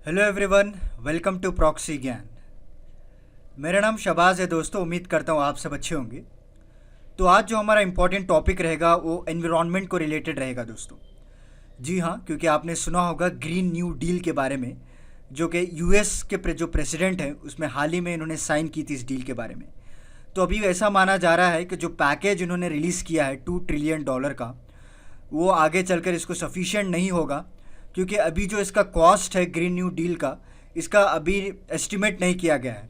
Hello everyone, welcome to proxy Gyan. मेरा नाम शबाज है दोस्तों। उम्मीद करता हूँ आप सब अच्छे होंगे। तो आज जो हमारा इम्पोर्टेंट टॉपिक रहेगा वो एनवायरनमेंट को रिलेटेड रहेगा दोस्तों। जी हाँ, क्योंकि आपने सुना होगा ग्रीन न्यू डील के बारे में, जो कि यूएस के जो प्रेसिडेंट हैं उसमें हाल ही में इन्होंने साइन की थी इस डील के बारे में। तो अभी ऐसा माना जा रहा है कि जो पैकेज इन्होंने रिलीज़ किया है $2 ट्रिलियन का, वो आगे चलकर इसको सफिशिएंट नहीं होगा, क्योंकि अभी जो इसका कॉस्ट है ग्रीन न्यू डील का, इसका अभी एस्टिमेट नहीं किया गया है।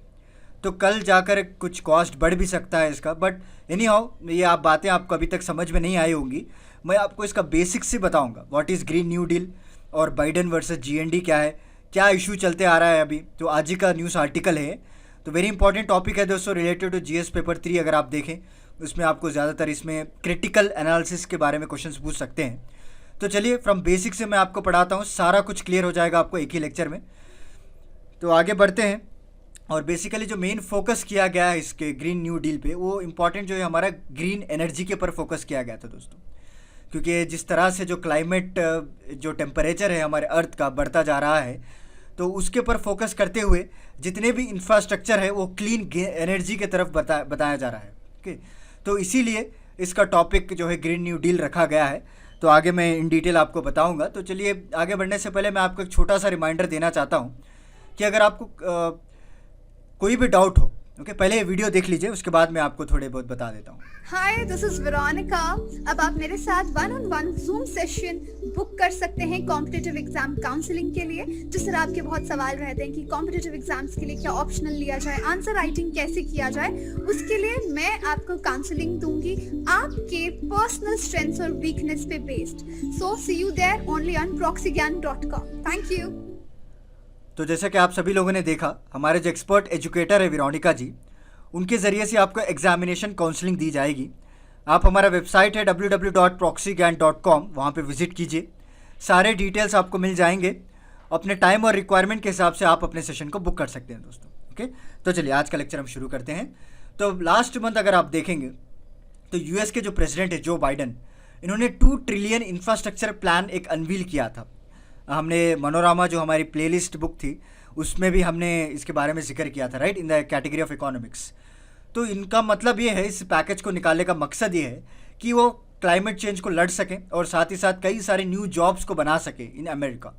तो कल जाकर कुछ कॉस्ट बढ़ भी सकता है इसका, बट एनी हाउ ये आप बातें आपको अभी तक समझ में नहीं आई होंगी। मैं आपको इसका बेसिक्स से बताऊंगा, what is green new deal और बाइडन वर्सेस जीएनडी क्या है, क्या इशू चलते आ रहा है अभी। तो आज ही का न्यूज़ आर्टिकल है, तो वेरी इंपॉर्टेंट टॉपिक है दोस्तों, रिलेटेड टू जीएस पेपर 3। अगर आप देखें उसमें आपको ज़्यादातर इसमें क्रिटिकल एनालिसिस के बारे में क्वेश्चंस पूछ सकते हैं। तो चलिए फ्रॉम बेसिक से मैं आपको पढ़ाता हूँ, सारा कुछ क्लियर हो जाएगा आपको एक ही लेक्चर में। तो आगे बढ़ते हैं। और बेसिकली जो मेन फोकस किया गया है इसके ग्रीन न्यू डील पे, वो इम्पॉर्टेंट जो है हमारा ग्रीन एनर्जी के ऊपर फोकस किया गया था दोस्तों। क्योंकि जिस तरह से जो क्लाइमेट जो टेम्परेचर है हमारे अर्थ का बढ़ता जा रहा है, तो उसके ऊपर फोकस करते हुए जितने भी इंफ्रास्ट्रक्चर है वो क्लीन एनर्जी की तरफ बताया जा रहा है। ओके, तो इसीलिए इसका टॉपिक जो है ग्रीन न्यू डील रखा गया है। तो आगे मैं इन डिटेल आपको बताऊंगा। तो चलिए आगे बढ़ने से पहले मैं आपको एक छोटा सा रिमाइंडर देना चाहता हूं कि अगर आपको कोई भी डाउट हो, ओके, पहले ये वीडियो देख लीजिए, उसके बाद मैं आपको थोड़े बहुत बता देता हूँ। हाय, दिस इज वेरोनिका। अब आप मेरे साथ 1-on-1 जूम सेशन बुक कर सकते हैं कॉम्पिटिटिव एग्जाम काउंसलिंग के लिए। जिस तरह आपके बहुत सवाल रहते हैं कि कॉम्पिटिटिव एग्जाम्स के लिए क्या ऑप्शनल लिया जाए, आंसर राइटिंग कैसे किया जाए, उसके लिए मैं आपको काउंसलिंग दूंगी आपके पर्सनल स्ट्रेंथ्स और वीकनेस पे based. So see you there only on proxygyan.com। Thank you. तो जैसा कि आप सभी लोगों ने देखा, हमारे जो एक्सपर्ट एजुकेटर है वेरोनिका जी, उनके ज़रिए से आपको एग्जामिनेशन काउंसलिंग दी जाएगी। आप हमारा वेबसाइट है www.proxygyan.com, वहाँ पे विजिट कीजिए, सारे डिटेल्स आपको मिल जाएंगे। अपने टाइम और रिक्वायरमेंट के हिसाब से आप अपने सेशन को बुक कर सकते हैं दोस्तों। ओके, तो चलिए आज का लेक्चर हम शुरू करते हैं। तो लास्ट मंथ अगर आप देखेंगे तो यूएस के जो प्रेसिडेंट है जो बाइडन, इन्होंने 2 ट्रिलियन इंफ्रास्ट्रक्चर प्लान एक अनवील किया था। हमने मनोरमा जो हमारी प्लेलिस्ट बुक थी उसमें भी हमने इसके बारे में जिक्र किया था, right, in the category of economics. तो इनका मतलब ये है, इस पैकेज को निकालने का मकसद ये है कि वो क्लाइमेट चेंज को लड़ सकें और साथ ही साथ कई सारे न्यू जॉब्स को बना सके इन अमेरिका।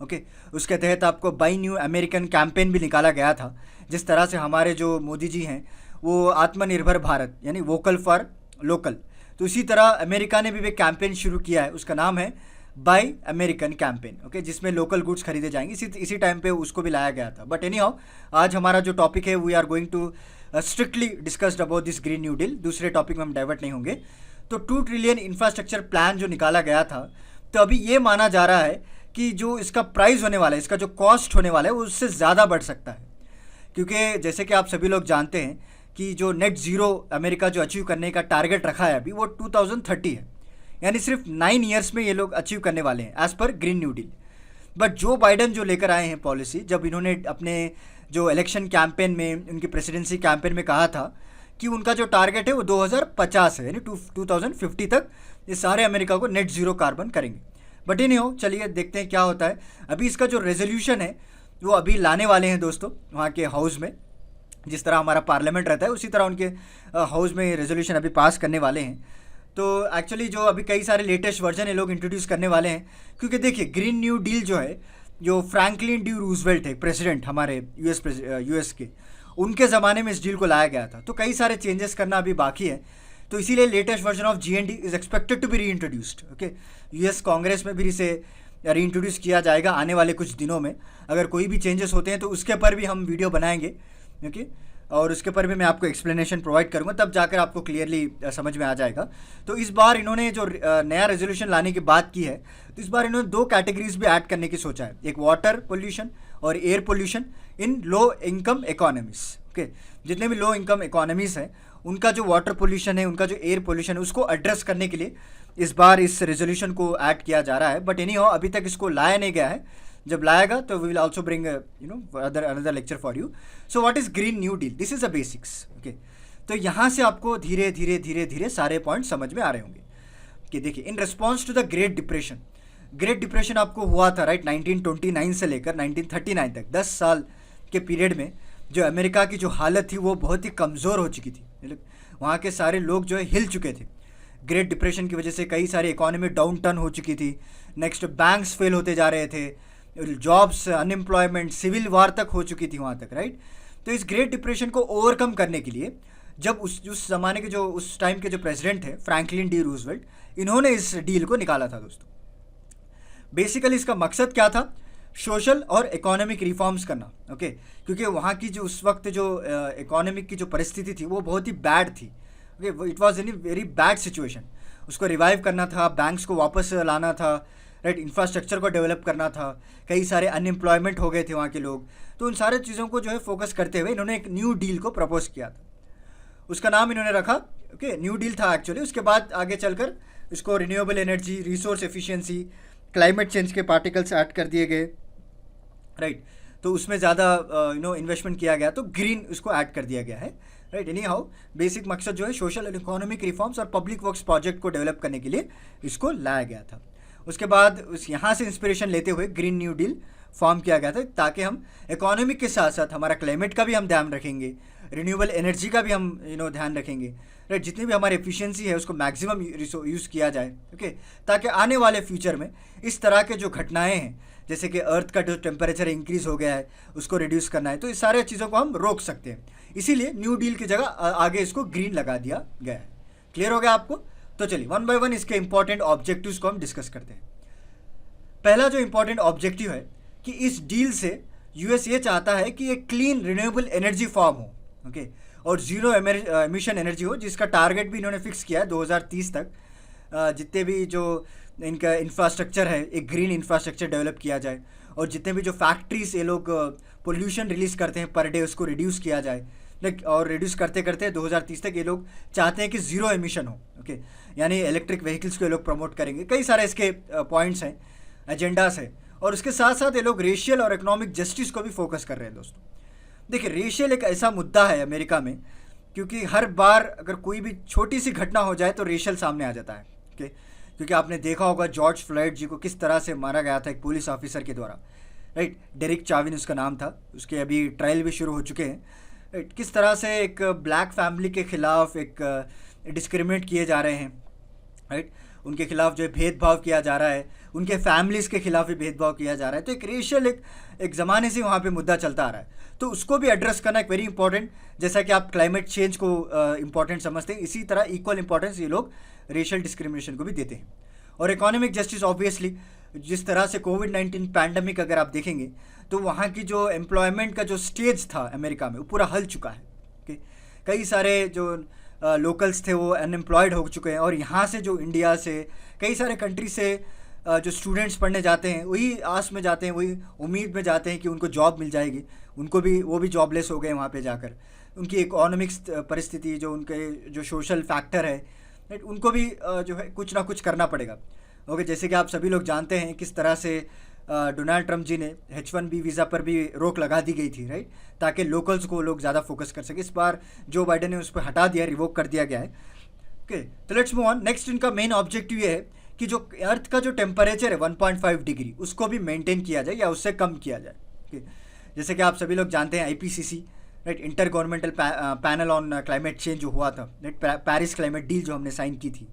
ओके, उसके तहत आपको बाई न्यू अमेरिकन कैंपेन भी निकाला गया था। जिस तरह से हमारे जो मोदी जी हैं वो आत्मनिर्भर भारत यानी वोकल फॉर लोकल, तो इसी तरह अमेरिका ने भी एक कैंपेन शुरू किया है, उसका नाम है बाय अमेरिकन कैंपेन। ओके, जिसमें लोकल गुड्स खरीदे जाएंगे। इसी टाइम पे उसको भी लाया गया था। बट एनी हाउ, आज हमारा जो टॉपिक है we are going to strictly discussed about this green new deal. दूसरे टॉपिक में हम डाइवर्ट नहीं होंगे। तो 2 ट्रिलियन इंफ्रास्ट्रक्चर प्लान जो निकाला गया था, तो अभी ये माना जा रहा है कि जो इसका प्राइस होने वाला है, इसका जो कॉस्ट होने वाला है, वो उससे ज़्यादा बढ़ सकता है। क्योंकि जैसे कि आप सभी लोग जानते हैं कि जो नेट ज़ीरो अमेरिका जो अचीव करने का टारगेट रखा है अभी, वो 2030 है, यानी सिर्फ 9 ईयर्स में ये लोग अचीव करने वाले हैं as per green new deal. But जो बाइडन जो लेकर आए हैं पॉलिसी, जब इन्होंने अपने जो इलेक्शन कैंपेन में, उनकी प्रेसिडेंसी कैंपेन में कहा था कि उनका जो टारगेट है वो 2050 है, यानी 2050 तक ये सारे अमेरिका को नेट ज़ीरो कार्बन करेंगे। बट ये नहीं हो, चलिए देखते हैं क्या होता है। अभी इसका जो रेजोल्यूशन है वो अभी लाने वाले हैं दोस्तों वहाँ के हाउस में। जिस तरह हमारा पार्लियामेंट रहता है उसी तरह उनके हाउस में रेजोल्यूशन अभी पास करने वाले हैं। तो एक्चुअली जो अभी कई सारे लेटेस्ट वर्जन ये लोग इंट्रोड्यूस करने वाले हैं। क्योंकि देखिए ग्रीन न्यू डील जो है, जो फ्रैंकलिन डी रूजवेल्ट है प्रेसिडेंट हमारे यूएस के, उनके ज़माने में इस डील को लाया गया था। तो कई सारे चेंजेस करना अभी बाकी है। तो इसीलिए latest version of GND is expected to be reintroduced. Okay, US Congress में भी इसे री इंट्रोड्यूस किया जाएगा आने वाले कुछ दिनों में। अगर कोई भी चेंजेस होते हैं तो उसके ऊपर भी हम वीडियो बनाएंगे। ओके, और उसके ऊपर भी मैं आपको एक्सप्लेनेशन प्रोवाइड करूंगा, तब जाकर आपको क्लियरली समझ में आ जाएगा। तो इस बार इन्होंने जो नया रेजोल्यूशन लाने की बात की है, तो इस बार इन्होंने 2 कैटेगरीज भी ऐड करने की सोचा है, एक वाटर पोल्यूशन और air pollution in low income economies. Okay, जितने भी लो इनकम इकोनॉमीज हैं उनका जो वाटर पोल्यूशन है, उनका जो एयर पोल्यूशन है, उसको एड्रेस करने के लिए इस बार इस रेजोल्यूशन को ऐड किया जा रहा है। बट एनी हाउ, अभी तक इसको लाया नहीं गया है। जब लाएगा तो we will also bring another lecture for you. So what is green new deal, this is a basics. Okay, तो यहाँ से आपको धीरे धीरे धीरे धीरे सारे पॉइंट समझ में आ रहे होंगे कि देखिए, in response to the great depression, great depression आपको हुआ था राइट 1929 से लेकर 1939 तक 10 साल के पीरियड में जो अमेरिका की जो हालत थी वो बहुत ही कमज़ोर हो चुकी थी। मतलब वहाँ के सारे लोग जो है हिल चुके थे। ग्रेट डिप्रेशन की वजह से कई सारी इकोनॉमी डाउन टर्न हो चुकी थी। नेक्स्ट बैंक्स फेल होते जा रहे थे, जॉब्स, अनएम्प्लॉयमेंट, सिविल वार तक हो चुकी थी वहाँ तक राइट। तो इस ग्रेट डिप्रेशन को ओवरकम करने के लिए जब उस ज़माने के जो उस टाइम के जो प्रेसिडेंट थे फ्रैंकलिन डी रूजवेल्ट, इन्होंने इस डील को निकाला था दोस्तों। बेसिकली इसका मकसद क्या था? सोशल और इकोनॉमिक रिफॉर्म्स करना। ओके, क्योंकि वहाँ की जो उस वक्त जो इकोनॉमिक की जो परिस्थिति थी वो बहुत ही बैड थी। Okay, it was in very bad situation. उसको रिवाइव करना था, बैंक्स को वापस लाना था राइट, इंफ्रास्ट्रक्चर को डेवलप करना था। कई सारे अनएम्प्लॉयमेंट हो गए थे वहाँ के लोग। तो उन सारे चीज़ों को जो है फोकस करते हुए इन्होंने एक न्यू डील को प्रपोज किया था। उसका नाम इन्होंने रखा, ओके, न्यू डील था एक्चुअली। उसके बाद आगे चलकर इसको renewable energy, resource efficiency, climate change के पार्टिकल्स ऐड कर दिए गए राइट। तो उसमें ज़्यादा इन्वेस्टमेंट किया गया, तो ग्रीन उसको ऐड कर दिया गया है राइट। एनी हाउ बेसिक मकसद जो है सोशल एंड इकोनॉमिक रिफॉर्म्स और पब्लिक वर्क्स प्रोजेक्ट को डेवलप करने के लिए इसको लाया गया था। उसके बाद उस यहाँ से इंस्पिरेशन लेते हुए ग्रीन न्यू डील फॉर्म किया गया था, ताकि हम इकोनॉमिक के साथ साथ हमारा क्लाइमेट का भी हम ध्यान रखेंगे, रिन्यूएबल एनर्जी का भी हम ध्यान रखेंगे राइट। जितनी भी हमारी एफिशिएंसी है उसको मैक्सिमम यूज़ किया जाए। ओके, ताकि आने वाले फ्यूचर में इस तरह के जो घटनाएं हैं, जैसे कि अर्थ का जो टेम्परेचर इंक्रीज़ हो गया है उसको रिड्यूस करना है, तो इस सारे चीज़ों को हम रोक सकते हैं। इसीलिए न्यू डील की जगह आगे इसको ग्रीन लगा दिया गया है। क्लियर हो गया आपको? तो चलिए वन बाय वन इसके इंपॉर्टेंट ऑब्जेक्टिव्स को हम डिस्कस करते हैं। पहला जो इंपॉर्टेंट ऑब्जेक्टिव है कि इस डील से यूएस ये चाहता है कि एक क्लीन रिन्यूएबल एनर्जी फॉर्म हो, ओके, और जीरो एमिशन एनर्जी हो, जिसका टारगेट भी इन्होंने फिक्स किया है 2030 तक। जितने भी जो इनका इंफ्रास्ट्रक्चर है, एक ग्रीन इंफ्रास्ट्रक्चर डेवलप किया जाए, और जितने भी जो फैक्ट्रीज ये लोग पोल्यूशन रिलीज़ करते हैं पर डे उसको रिड्यूस किया जाए। और रिड्यूस करते करते 2030 तक ये लोग चाहते हैं कि ज़ीरो एमिशन हो। ओके, यानी इलेक्ट्रिक व्हीकल्स को ये लोग प्रमोट करेंगे। कई सारे इसके पॉइंट्स हैं, एजेंडास है। और उसके साथ साथ ये लोग रेशियल और इकोनॉमिक जस्टिस को भी फोकस कर रहे हैं दोस्तों। देखिए, रेशियल एक ऐसा मुद्दा है अमेरिका में, क्योंकि हर बार अगर कोई भी छोटी सी घटना हो जाए तो रेशियल सामने आ जाता है। ओके, क्योंकि आपने देखा होगा जॉर्ज फ्लॉयड जी को किस तरह से मारा गया था एक पुलिस ऑफिसर के द्वारा राइट। डेरिक चाविन उसका नाम था, उसके अभी ट्रायल भी शुरू हो चुके हैं राइट। किस तरह से एक ब्लैक फैमिली के खिलाफ एक डिस्क्रिमिनेट किए जा रहे हैं राइट, उनके खिलाफ जो है भेदभाव किया जा रहा है, उनके फैमिलीज़ के खिलाफ भी भेदभाव किया जा रहा है। तो एक रेशियल एक ज़माने से वहाँ पे मुद्दा चलता आ रहा है, तो उसको भी एड्रेस करना एक वेरी इंपॉर्टेंट, जैसा कि आप क्लाइमेट चेंज को इंपॉर्टेंट समझते हैं, इसी तरह इक्वल इंपॉर्टेंस ये लोग रेशियल डिस्क्रिमिनेशन को भी देते हैं। और इकोनॉमिक जस्टिस ऑब्वियसली, जिस तरह से कोविड-19 पैंडमिक अगर आप देखेंगे तो वहाँ की जो एम्प्लॉयमेंट का जो स्टेज था अमेरिका में वो पूरा हल चुका है। ओके, कई सारे जो लोकल्स थे वो अनएम्प्लॉयड हो चुके हैं, और यहाँ से जो इंडिया से कई सारे कंट्री से जो स्टूडेंट्स पढ़ने जाते हैं वही आस में जाते हैं, वही उम्मीद में जाते हैं कि उनको जॉब मिल जाएगी। उनको भी वो भी जॉबलेस हो गए वहाँ पे जाकर। उनकी इकोनॉमिक्स परिस्थिति, जो उनके जो सोशल फैक्टर है राइट, उनको भी जो है कुछ ना कुछ करना पड़ेगा। ओके, जैसे कि आप सभी लोग जानते हैं किस तरह से डोनाल्ड ट्रंप जी ने H1B वीज़ा पर भी रोक लगा दी गई थी राइट, ताकि लोकल्स को लोग ज़्यादा फोकस कर सके। इस बार जो बाइडेन ने उस पर हटा दिया, रिवोक कर दिया गया है। ओके, तो लेट्स मूव ऑन। नेक्स्ट इनका मेन ऑब्जेक्टिव ये है कि जो अर्थ का जो टेम्परेचर है 1.5 डिग्री, उसको भी मेंटेन किया जाए या उससे कम किया जाए। ओके, जैसे कि आप सभी लोग जानते हैं IPCC right, inter governmental panel on climate change जो हुआ था राइट, पेरिस क्लाइमेट डील जो हमने साइन की थी,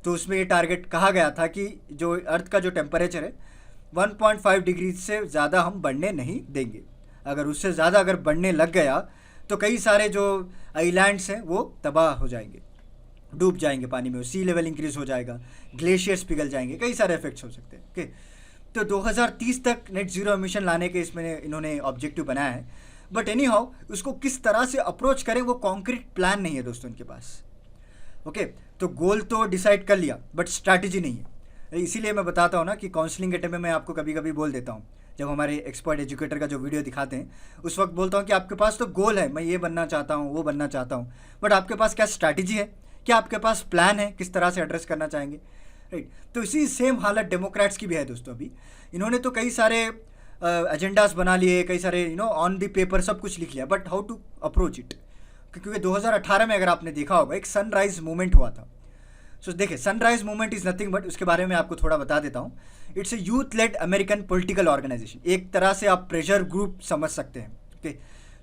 तो उसमें ये टारगेट कहा गया था कि जो अर्थ का जो टेम्परेचर है 1.5 डिग्री से ज़्यादा हम बढ़ने नहीं देंगे। अगर उससे ज़्यादा अगर बढ़ने लग गया तो कई सारे जो आइलैंड्स हैं वो तबाह हो जाएंगे, डूब जाएंगे पानी में, सी लेवल इंक्रीज हो जाएगा, ग्लेशियर्स पिघल जाएंगे, कई सारे इफेक्ट्स हो सकते हैं। ओके, तो 2030 तक नेट ज़ीरो एमिशन लाने के इसमें इन्होंने ऑब्जेक्टिव बनाया है। बट एनी हाउ उसको किस तरह से अप्रोच करें वो कॉन्क्रीट प्लान नहीं है दोस्तों इनके पास। ओके, तो गोल तो डिसाइड कर लिया बट स्ट्रैटेजी नहीं है। इसीलिए मैं बताता हूँ ना कि काउंसलिंग के टाइम में मैं आपको कभी कभी बोल देता हूँ, जब हमारे एक्सपर्ट एजुकेटर का जो वीडियो दिखाते हैं उस वक्त बोलता हूँ कि आपके पास तो गोल है, मैं ये बनना चाहता हूँ, वो बनना चाहता हूँ, बट आपके पास क्या स्ट्रैटेजी है, क्या आपके पास प्लान है, किस तरह से एड्रेस करना चाहेंगे राइट। तो इसी सेम हालत डेमोक्रेट्स की भी है दोस्तों। अभी इन्होंने तो कई सारे एजेंडास बना लिए, कई सारे ऑन द पेपर सब कुछ लिख लिया, but how to approach it. क्योंकि 2018 में अगर आपने देखा होगा एक सनराइज मूवमेंट हुआ था, सो देखिए, sunrise movement is nothing but, उसके बारे में आपको थोड़ा बता देता हूँ। It's a youth led American political organization, एक तरह से आप प्रेशर ग्रुप समझ सकते हैं। ओके,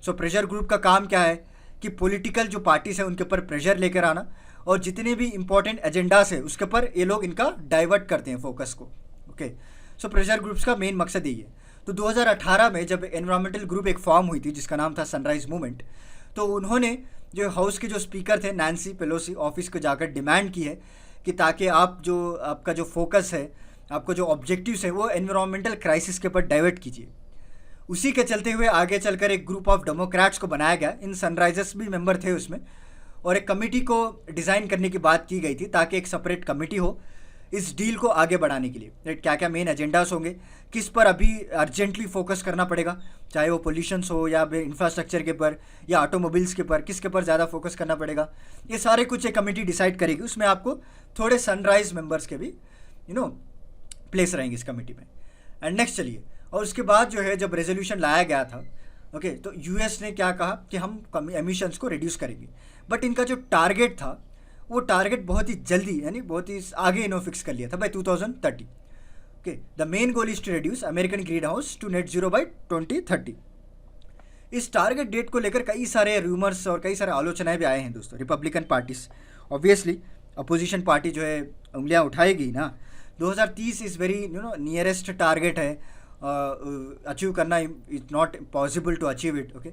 सो प्रेशर ग्रुप का काम क्या है कि पॉलिटिकल जो पार्टीज है उनके ऊपर प्रेशर लेकर आना, और जितने भी इंपॉर्टेंट एजेंडास है उसके ऊपर ये लोग इनका डाइवर्ट करते हैं फोकस को। ओके, सो प्रेशर ग्रुप्स का मेन मकसद यही है। तो 2018 में जब एनवायरमेंटल ग्रुप एक फॉर्म हुई थी जिसका नाम था सनराइज मूवमेंट, तो उन्होंने जो हाउस के जो स्पीकर थे नैंसी पेलोसी, ऑफिस को जाकर डिमांड की है कि ताकि आपका जो फोकस है, आपको जो ऑब्जेक्टिव्स है वो एनवायरमेंटल क्राइसिस के ऊपर डाइवर्ट कीजिए। उसी के चलते हुए आगे चलकर एक ग्रुप ऑफ डेमोक्रेट्स को बनाया गया, इन सनराइजर्स भी मेंबर थे उसमें, और एक कमेटी को डिज़ाइन करने की बात की गई थी ताकि एक सेपरेट कमेटी हो इस डील को आगे बढ़ाने के लिए। राइट, क्या क्या मेन एजेंडास होंगे, किस पर अभी अर्जेंटली फोकस करना पड़ेगा, चाहे वो पोल्यूशंस हो या इंफ्रास्ट्रक्चर के पर या ऑटोमोबाइल्स के पर, किसके पर ज़्यादा फोकस करना पड़ेगा, ये सारे कुछ एक कमेटी डिसाइड करेगी। उसमें आपको थोड़े सनराइज मेंबर्स के भी प्लेस रहेंगे इस कमेटी में। एंड नेक्स्ट चलिए, और उसके बाद जो है जब रेजोल्यूशन लाया गया था, ओके, तो यूएस ने क्या कहा कि हम एमिशंस को रिड्यूस करेंगे, बट इनका जो टारगेट था वो टारगेट बहुत ही जल्दी, यानी बहुत ही आगे फिक्स कर लिया था by 2030। Okay, the main goal is to reduce American green house to net zero by 2030। इस टारगेट डेट को लेकर कई सारे रूमर्स और कई सारे आलोचनाएं भी आए हैं दोस्तों। Republican parties, obviously opposition party जो है उंगलियां उठाएगी ना। 2030 इज़ वेरी नियरेस्ट टारगेट है, अचीव करना is not possible to achieve it. Okay,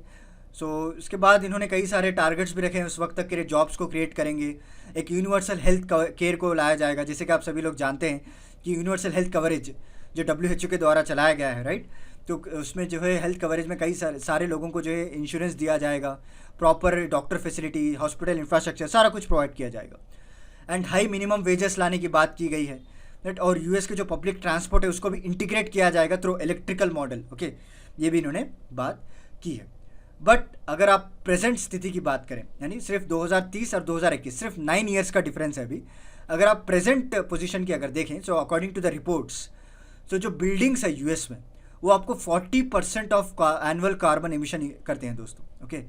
so उसके बाद इन्होंने कई सारे टारगेट्स भी रखे हैं उस वक्त तक के लिए। जॉब्स को क्रिएट करेंगे, एक यूनिवर्सल हेल्थ केयर को लाया जाएगा, जैसे कि आप सभी लोग जानते हैं कि यूनिवर्सल हेल्थ कवरेज जो WHO के द्वारा चलाया गया है, राइट, तो उसमें जो है हेल्थ कवरेज में कई सारे लोगों को जो है इंश्योरेंस दिया जाएगा, proper doctor facility, hospital infrastructure सारा कुछ प्रोवाइड किया जाएगा। एंड हाई मिनिमम वेजेस लाने की बात की गई है, राइट, और यूएस के जो पब्लिक ट्रांसपोर्ट है उसको भी इंटीग्रेट किया जाएगा थ्रू इलेक्ट्रिकल मॉडल। ओके, ये भी इन्होंने बात की है। बट अगर आप प्रेजेंट स्थिति की बात करें, यानी सिर्फ 2030 और 2021, सिर्फ 9 ईयर्स का डिफरेंस है अभी। अगर आप प्रेजेंट पोजीशन की अगर देखें, so according to the reports, तो जो बिल्डिंग्स है यूएस में वो आपको 40% ऑफ एनुअल कार्बन एमिशन करते हैं दोस्तों। ओके,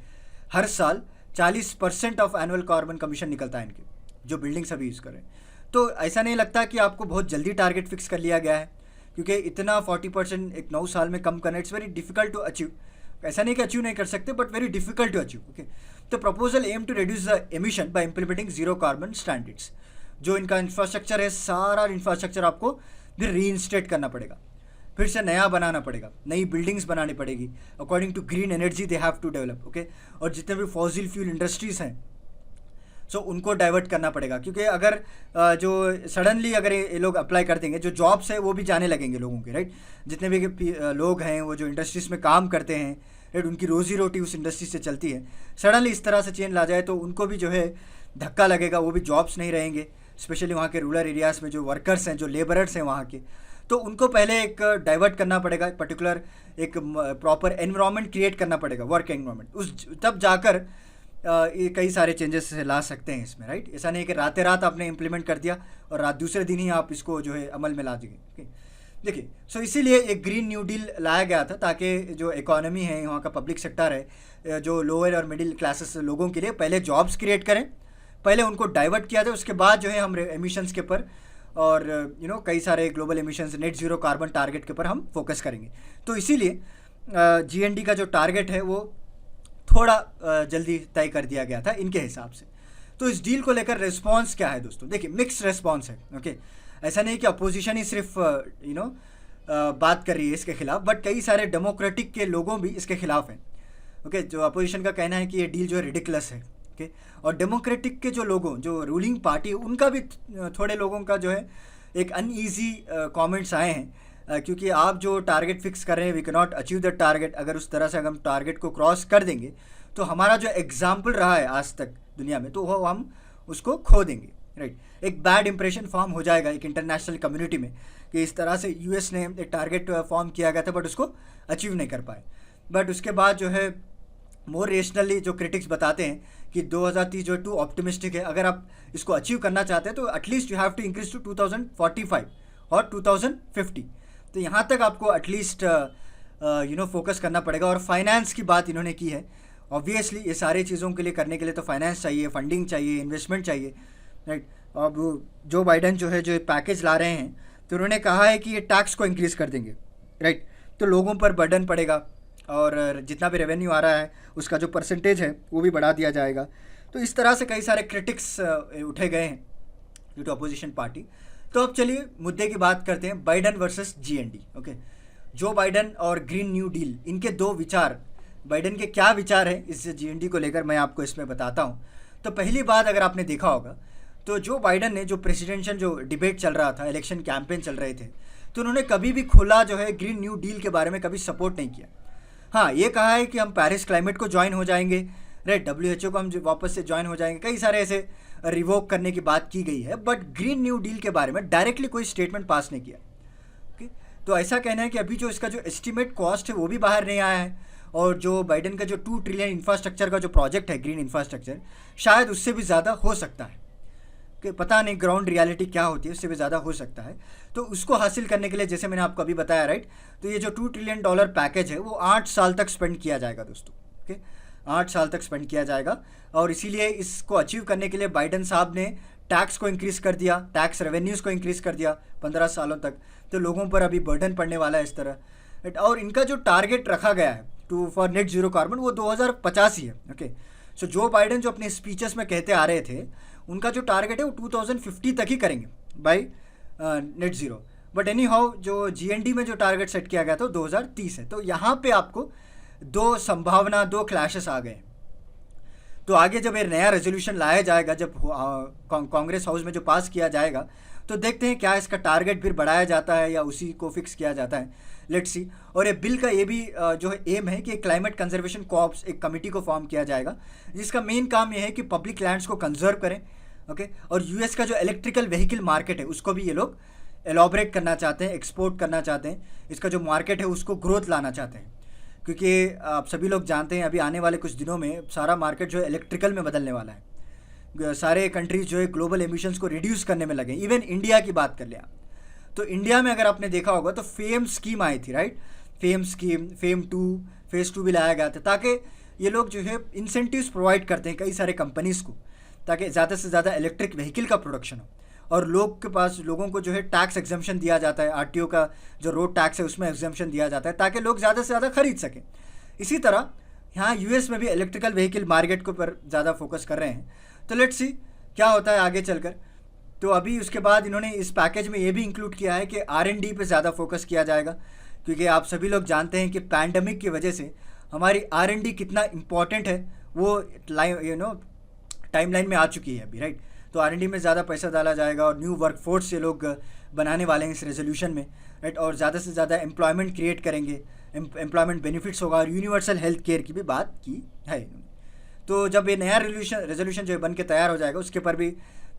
हर साल 40% ऑफ एनुअल कार्बन कमीशन निकलता है इनके, जो बिल्डिंग्स अभी यूज़ कर रहे हैं। तो ऐसा नहीं लगता कि आपको बहुत जल्दी टारगेट फिक्स कर लिया गया है, क्योंकि इतना 40% एक 9 साल में कम करना it's very difficult to achieve. ऐसा नहीं कि अचीव नहीं कर सकते, but very difficult to achieve. Okay, तो proposal aim to reduce the emission by implementing zero carbon standards. जो इनका इंफ्रास्ट्रक्चर है, सारा इंफ्रास्ट्रक्चर आपको फिर रीइंस्टेट करना पड़ेगा, फिर से नया बनाना पड़ेगा, नई बिल्डिंग्स बनानी पड़ेगी according to green energy they have to develop. Okay, और जितने भी फॉसिल फ्यूल इंडस्ट्रीज़ हैं, सो उनको डाइवर्ट करना पड़ेगा, क्योंकि अगर जो सडनली अगर ये लोग अप्लाई कर देंगे, जो जॉब्स है वो भी जाने लगेंगे लोगों के, राइट। जितने भी लोग हैं वो जो इंडस्ट्रीज़ में काम करते हैं, राइट, उनकी रोजी रोटी उस इंडस्ट्री से चलती है। सडनली इस तरह से चेंज ला जाए तो उनको भी जो है धक्का लगेगा, वो भी जॉब्स नहीं रहेंगे, स्पेशली वहाँ के रूरल एरियाज़ में जो वर्कर्स हैं, जो लेबरर्स हैं वहाँ के, तो उनको पहले एक डाइवर्ट करना पड़ेगा, पर्टिकुलर एक प्रॉपर एनवायरनमेंट क्रिएट करना पड़ेगा, वर्क एनवायरनमेंट, उस तब जाकर ये कई सारे चेंजेस ला सकते हैं इसमें, राइट। ऐसा नहीं कि रात रात आपने इम्प्लीमेंट कर दिया और रात दूसरे दिन ही आप इसको जो है अमल में ला देंगे। देखिए, सो इसीलिए एक ग्रीन न्यू डील लाया गया था, ताकि जो इकोनॉमी है, वहाँ का पब्लिक सेक्टर है, जो लोअर और मिडिल क्लासेस लोगों के लिए पहले जॉब्स क्रिएट करें, पहले उनको डाइवर्ट किया जाए, उसके बाद जो है हम एमिशंस के ऊपर और कई सारे global emissions, net zero carbon target के ऊपर हम फोकस करेंगे। तो इसीलिए GND का जो टारगेट है वो थोड़ा जल्दी तय कर दिया गया था इनके हिसाब से। तो इस डील को लेकर रिस्पांस क्या है दोस्तों? देखिए, मिक्स्ड रिस्पांस है। ओके, ऐसा नहीं कि अपोजिशन ही सिर्फ बात कर रही है इसके खिलाफ, बट कई सारे डेमोक्रेटिक के लोगों भी इसके खिलाफ हैं। ओके, जो अपोजिशन का कहना है कि ये डील जो है रिडिकुलस है। ओके, और डेमोक्रेटिक के जो लोगों, जो रूलिंग पार्टी है, उनका भी थोड़े लोगों का जो है एक अनईजी कमेंट्स आए हैं, क्योंकि आप जो टारगेट फिक्स कर रहे हैं, we can not achieve the target. अगर उस तरह से अगर हम टारगेट को क्रॉस कर देंगे तो हमारा जो एग्जाम्पल रहा है आज तक दुनिया में, तो वो हम उसको खो देंगे, राइट। एक बैड इंप्रेशन फॉर्म हो जाएगा एक इंटरनेशनल कम्युनिटी में कि इस तरह से यूएस ने एक टारगेट फॉर्म किया गया था बट उसको अचीव नहीं कर पाए। बट उसके बाद जो है मोर रेशनली जो क्रिटिक्स बताते हैं कि 2030 जो टू ऑप्टिमिस्टिक है, अगर आप इसको अचीव करना चाहते हैं तो at least you have to increase to 2045 और 2050। तो यहाँ तक आपको एटलीस्ट फोकस करना पड़ेगा। और फाइनेंस की बात इन्होंने की है। ऑब्वियसली ये सारी चीज़ों के लिए करने के लिए तो फाइनेंस चाहिए, फंडिंग चाहिए, इन्वेस्टमेंट चाहिए, राइट। अब जो बाइडन जो है जो पैकेज ला रहे हैं, तो उन्होंने कहा है कि ये टैक्स को इंक्रीज़ कर देंगे, राइट। तो लोगों पर बर्डन पड़ेगा और जितना भी रेवेन्यू आ रहा है उसका जो परसेंटेज है वो भी बढ़ा दिया जाएगा। तो इस तरह से कई सारे क्रिटिक्स उठे गए हैं ड्यू टू अपोजिशन पार्टी। तो अब चलिए मुद्दे की बात करते हैं, बाइडन वर्सेस जीएनडी। ओके, जो बाइडन और ग्रीन न्यू डील, इनके दो विचार, बाइडन के क्या विचार हैं इस जीएनडी को लेकर, मैं आपको इसमें बताता हूँ। तो पहली बात, अगर आपने देखा होगा तो जो बाइडन ने जो प्रेसिडेंशियल जो डिबेट चल रहा था, इलेक्शन कैंपेन चल रहे थे, तो उन्होंने कभी भी खुला जो है ग्रीन न्यू डील के बारे में कभी सपोर्ट नहीं किया। हाँ, ये कहा है कि हम पेरिस क्लाइमेट को ज्वाइन हो जाएंगे, राइट, WHO को हम वापस से ज्वाइन हो जाएंगे, कई सारे ऐसे रिवोक करने की बात की गई है, बट ग्रीन न्यू डील के बारे में डायरेक्टली कोई स्टेटमेंट पास नहीं किया। ओके, तो ऐसा कहना है कि अभी जो इसका जो एस्टिमेट कॉस्ट है वो भी बाहर नहीं आया है, और जो बाइडन का जो 2 ट्रिलियन इंफ्रास्ट्रक्चर का जो प्रोजेक्ट है, ग्रीन इंफ्रास्ट्रक्चर, शायद उससे भी ज़्यादा हो सकता है, कि पता नहीं ग्राउंड रियलिटी क्या होती है, उससे भी ज़्यादा हो सकता है। तो उसको हासिल करने के लिए, जैसे मैंने आपको अभी बताया, राइट, तो ये जो $2 ट्रिलियन पैकेज है वो 8 साल तक स्पेंड किया जाएगा दोस्तों। ओके, 8 साल तक स्पेंड किया जाएगा, और इसीलिए इसको अचीव करने के लिए बाइडन साहब ने टैक्स को इंक्रीज़ कर दिया, टैक्स रेवेन्यूज़ को इंक्रीज़ कर दिया 15 सालों तक। तो लोगों पर अभी बर्डन पड़ने वाला है इस तरह, राइट। और इनका जो टारगेट रखा गया है फॉर नेट जीरो कार्बन, वो 2050 ही है। ओके, सो जो बाइडन जो अपने स्पीचेस में कहते आ रहे थे, उनका जो टारगेट है वो 2050 तक ही करेंगे by net zero. But any how, जो जीएनडी में जो टारगेट सेट किया गया था 2030 है। तो यहाँ पे आपको दो संभावना, दो क्लैशेस आ गए। तो आगे जब ये नया रेजोल्यूशन लाया जाएगा, जब कांग्रेस हाउस में जो पास किया जाएगा, तो देखते हैं क्या इसका टारगेट फिर बढ़ाया जाता है या उसी को फिक्स किया जाता है, लेट्स सी। और ये बिल का ये भी जो है एम है कि क्लाइमेट कंजर्वेशन कॉर्प्स, एक कमेटी को फॉर्म किया जाएगा, जिसका मेन काम ये है कि पब्लिक लैंड्स को कंजर्व करें। ओके, और यूएस का जो इलेक्ट्रिकल व्हीकल मार्केट है उसको भी ये लोग एलॉबरेट करना चाहते हैं, एक्सपोर्ट करना चाहते हैं, इसका जो मार्केट है उसको ग्रोथ लाना चाहते हैं, क्योंकि आप सभी लोग जानते हैं अभी आने वाले कुछ दिनों में सारा मार्केट जो है इलेक्ट्रिकल में बदलने वाला है। सारे कंट्रीज जो है ग्लोबल एमिशंस को रिड्यूस करने में लगे। इवन इंडिया की बात कर लिया तो इंडिया में अगर आपने देखा होगा तो फेम स्कीम आई थी, राइट, फेम स्कीम, फेज़ 2 भी लाया गया था, ताकि ये लोग जो है इंसेंटिव्स प्रोवाइड करते हैं कई सारे कंपनीज़ को, ताकि ज़्यादा से ज़्यादा इलेक्ट्रिक व्हीकल का प्रोडक्शन हो, और लोगों को जो है टैक्स एग्जम्पशन दिया जाता है, आरटीओ का जो रोड टैक्स है उसमें एग्जम्पशन दिया जाता है, ताकि लोग ज़्यादा से ज़्यादा खरीद सकें। इसी तरह यहाँ यूएस में भी इलेक्ट्रिकल व्हीकल मार्केट के ऊपर ज़्यादा फोकस कर रहे हैं। तो लेट्स सी क्या होता है आगे चलकर। तो अभी उसके बाद इन्होंने इस पैकेज में ये भी इंक्लूड किया है कि R&D पे ज़्यादा फोकस किया जाएगा, क्योंकि आप सभी लोग जानते हैं कि पैंडमिक की वजह से हमारी R&D कितना इम्पॉर्टेंट है वो टाइमलाइन में आ चुकी है अभी, राइट। तो R&D में ज़्यादा पैसा डाला जाएगा, और न्यू वर्कफोर्स ये लोग बनाने वाले हैं इस रेजोल्यूशन में, राइट, और ज़्यादा से ज़्यादा एम्प्लॉयमेंट क्रिएट करेंगे, एम्प्लॉयमेंट बेनिफिट्स होगा, और यूनिवर्सल हेल्थ केयर की भी बात की है। तो जब ये नया रेजोल्यूशन जो बन के तैयार हो जाएगा उसके पर भी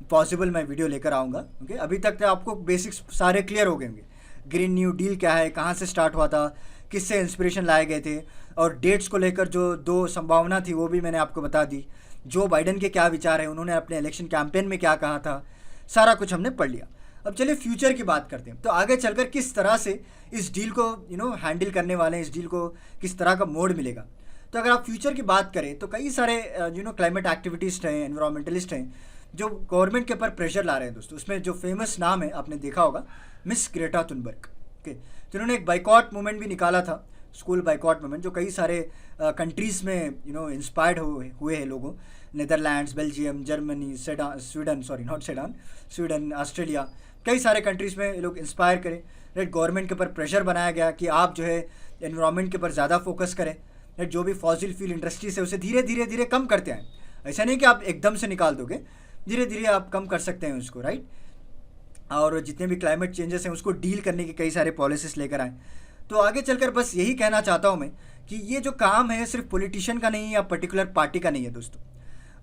पॉसिबल मैं वीडियो लेकर आऊँगा। ओके, अभी तक तो आपको बेसिक्स सारे क्लियर हो गए होंगे। ग्रीन न्यू डील क्या है, कहाँ से स्टार्ट हुआ था, किससे इंस्पिरेशन लाए गए थे, और डेट्स को लेकर जो दो संभावना थी वो भी मैंने आपको बता दी। जो बाइडन के क्या विचार हैं, उन्होंने अपने इलेक्शन कैंपेन में क्या कहा था, सारा कुछ हमने पढ़ लिया। अब चलिए फ्यूचर की बात करते हैं। तो आगे चलकर किस तरह से इस डील को हैंडल करने वाले हैं, इस डील को किस तरह का मोड मिलेगा। तो अगर आप फ्यूचर की बात करें तो कई सारे क्लाइमेट एक्टिविटिस्ट हैं, एनवायरमेंटलिस्ट हैं, जो गवर्नमेंट के ऊपर प्रेशर ला रहे हैं दोस्तों। उसमें जो फेमस नाम है आपने देखा होगा, मिस ग्रेटा थुनबर्ग। ओके, तो इन्होंने एक बाइकॉट मूवमेंट भी निकाला था, स्कूल बाइकॉट मूवमेंट, जो कई सारे कंट्रीज़ में इंस्पायर्ड हुए हैं लोगों, Netherlands, Belgium, Germany, Sweden, Australia, कई सारे कंट्रीज़ में ये लोग इंस्पायर करें, राइट। गवर्नमेंट के ऊपर प्रेशर बनाया गया कि आप जो है एनवायरनमेंट के ऊपर ज़्यादा फोकस करें, राइट। जो भी फॉसिल फ्यूल इंडस्ट्रीज है उसे धीरे धीरे कम करते हैं। ऐसा नहीं कि आप एकदम से निकाल दोगे, धीरे धीरे आप कम कर सकते हैं उसको, राइट। और जितने भी क्लाइमेट चेंजेस हैं उसको डील करने के कई सारे पॉलिसीज़ लेकर आए। तो आगे चलकर बस यही कहना चाहता हूँ मैं कि ये जो काम है सिर्फ पॉलिटिशियन का नहीं है या पर्टिकुलर पार्टी का नहीं है दोस्तों।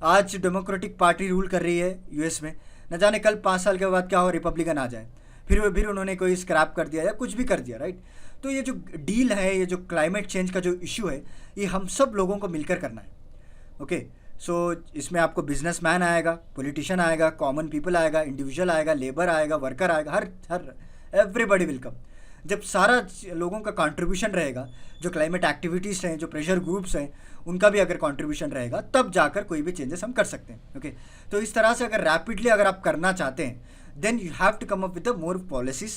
आज डेमोक्रेटिक पार्टी रूल कर रही है यूएस में, न जाने कल 5 साल के बाद क्या हो, रिपब्लिकन आ जाए, फिर उन्होंने कोई स्क्रैप कर दिया या कुछ भी कर दिया, राइट। तो ये जो डील है, ये जो क्लाइमेट चेंज का जो इशू है, ये हम सब लोगों को मिलकर करना है। ओके, सो इसमें आपको बिजनेसमैन आएगा, पॉलिटिशियन आएगा, कॉमन पीपल आएगा, इंडिविजुअल आएगा, लेबर आएगा, वर्कर आएगा, हर एवरीबॉडी विल कम, जब सारा लोगों का कंट्रीब्यूशन रहेगा, जो क्लाइमेट एक्टिविटीज़ हैं, जो प्रेशर ग्रुप्स हैं, उनका भी अगर कंट्रीब्यूशन रहेगा, तब जाकर कोई भी चेंजेस हम कर सकते हैं। ओके, तो इस तरह से अगर रैपिडली अगर आप करना चाहते हैं, then you have to come up with the more policies,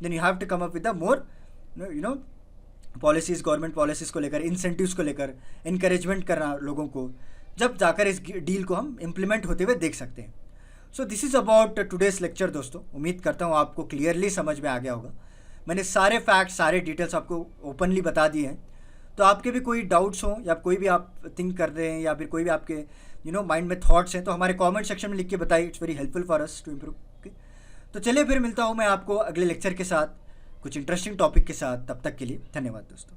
then you have to come up with the more policies, government policies को लेकर, इंसेंटिव्स को लेकर इनकरेजमेंट करना लोगों को, जब जाकर इस डील को हम इम्प्लीमेंट होते हुए देख सकते हैं। So this is about today's lecture दोस्तों। उम्मीद करता हूँ आपको क्लियरली समझ में आ गया होगा। मैंने सारे फैक्ट्स, सारे डिटेल्स आपको ओपनली बता दिए हैं। तो आपके भी कोई डाउट्स हों या कोई भी आप थिंक कर रहे हैं या फिर कोई भी आपके माइंड में थॉट्स हैं, तो हमारे कमेंट सेक्शन में लिख के बताइए। It's very helpful for us to improve. Okay, तो चलिए फिर मिलता हूँ मैं आपको अगले लेक्चर के साथ, कुछ इंटरेस्टिंग टॉपिक के साथ। तब तक के लिए धन्यवाद दोस्तों।